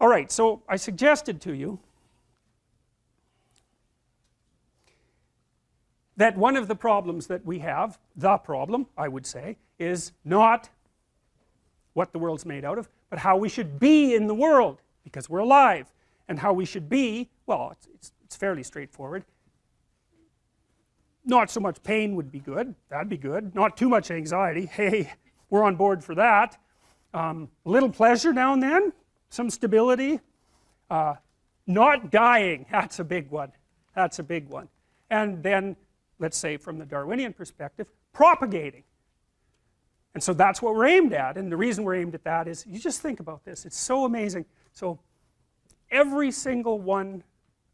Alright, so I suggested to you that one of the problems that we have, the problem I would say, is not what the world's made out of, but how we should be in the world, because we're alive. And how we should be, well, it's fairly straightforward. Not so much pain would be good, that'd be good. Not too much anxiety, hey, we're on board for that. A little pleasure now and then, some stability. Not dying, that's a big one. That's a big one. And then, let's say from the Darwinian perspective, propagating. And so that's what we're aimed at, and the reason we're aimed at that is, you just think about this, it's so amazing. So every single one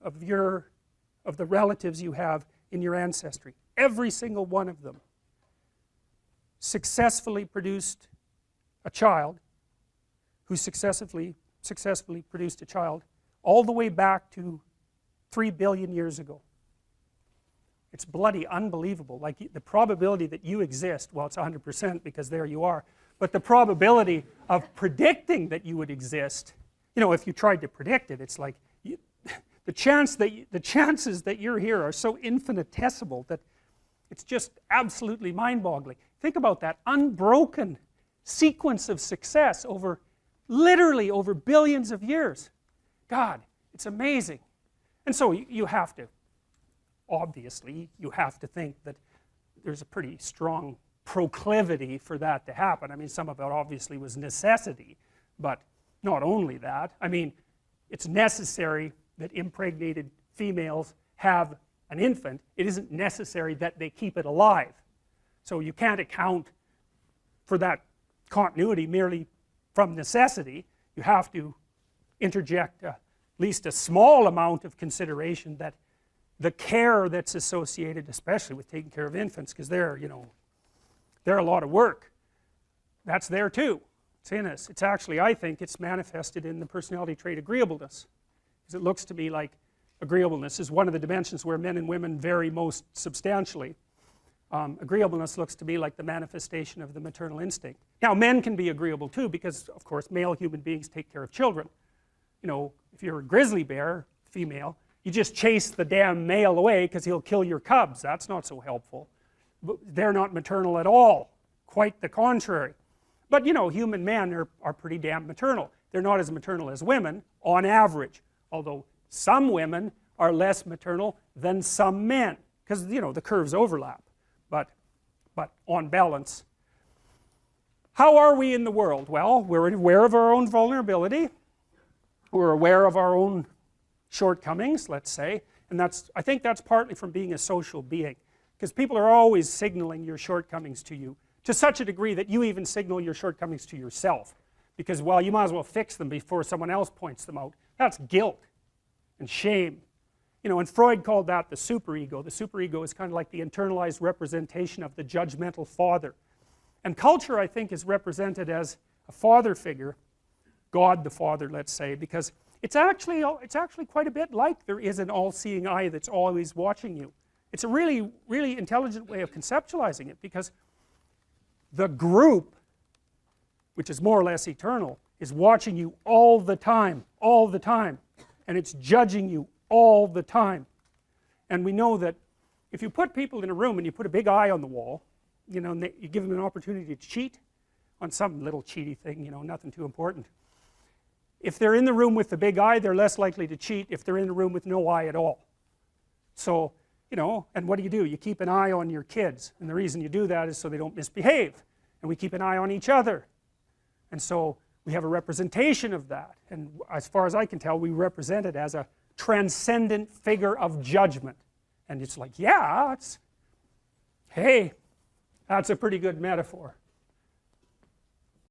of the relatives you have in your ancestry, every single one of them successfully produced a child who successfully produced a child all the way back to 3 billion years ago. It's bloody unbelievable. Like, the probability that you exist, well, it's 100% because there you are, but the probability of predicting that you would exist, you know, if you tried to predict it, it's like the chances that you're here are so infinitesimal that it's just absolutely mind-boggling. Think about that unbroken sequence of success over literally over billions of years. God, it's amazing. And so you have to, obviously, you have to think that there's a pretty strong proclivity for that to happen. I mean, some of it obviously was necessity, but not only that. I mean, it's necessary that impregnated females have an infant. It isn't necessary that they keep it alive. So you can't account for that continuity merely from necessity. You have to interject at least a small amount of consideration that the care that's associated, especially with taking care of infants, because they're, you know, they're a lot of work. That's there too. It's in us. It's actually, I think, it's manifested in the personality trait agreeableness. Because it looks to me like agreeableness is one of the dimensions where men and women vary most substantially. Agreeableness looks to me like the manifestation of the maternal instinct. Now, men can be agreeable too, because, of course, male human beings take care of children. You know, if you're a grizzly bear, female, you just chase the damn male away because he'll kill your cubs. That's not so helpful. But they're not maternal at all. Quite the contrary. But, you know, human men are pretty damn maternal. They're not as maternal as women, on average. Although some women are less maternal than some men. Because, you know, the curves overlap. But on balance. How are we in the world? Well, we're aware of our own vulnerability. We're aware of our own shortcomings, let's say. And I think that's partly from being a social being. Because people are always signaling your shortcomings to you, to such a degree that you even signal your shortcomings to yourself. Because, well, you might as well fix them before someone else points them out. That's guilt and shame. You know, and Freud called that the superego. The superego is kind of like the internalized representation of the judgmental father. And culture, I think, is represented as a father figure, God the Father, let's say, because it's actually quite a bit like there is an all-seeing eye that's always watching you. It's a really, really intelligent way of conceptualizing it, because the group, which is more or less eternal, is watching you all the time, and it's judging you all the time. And we know that if you put people in a room and you put a big eye on the wall, you know, and you give them an opportunity to cheat on some little cheaty thing, you know, nothing too important. If they're in the room with the big eye, they're less likely to cheat if they're in the room with no eye at all. So, you know, and what do? You keep an eye on your kids, and the reason you do that is so they don't misbehave, and we keep an eye on each other, and so we have a representation of that, and as far as I can tell, we represent it as a transcendent figure of judgment. And it's like, yeah, hey, that's a pretty good metaphor.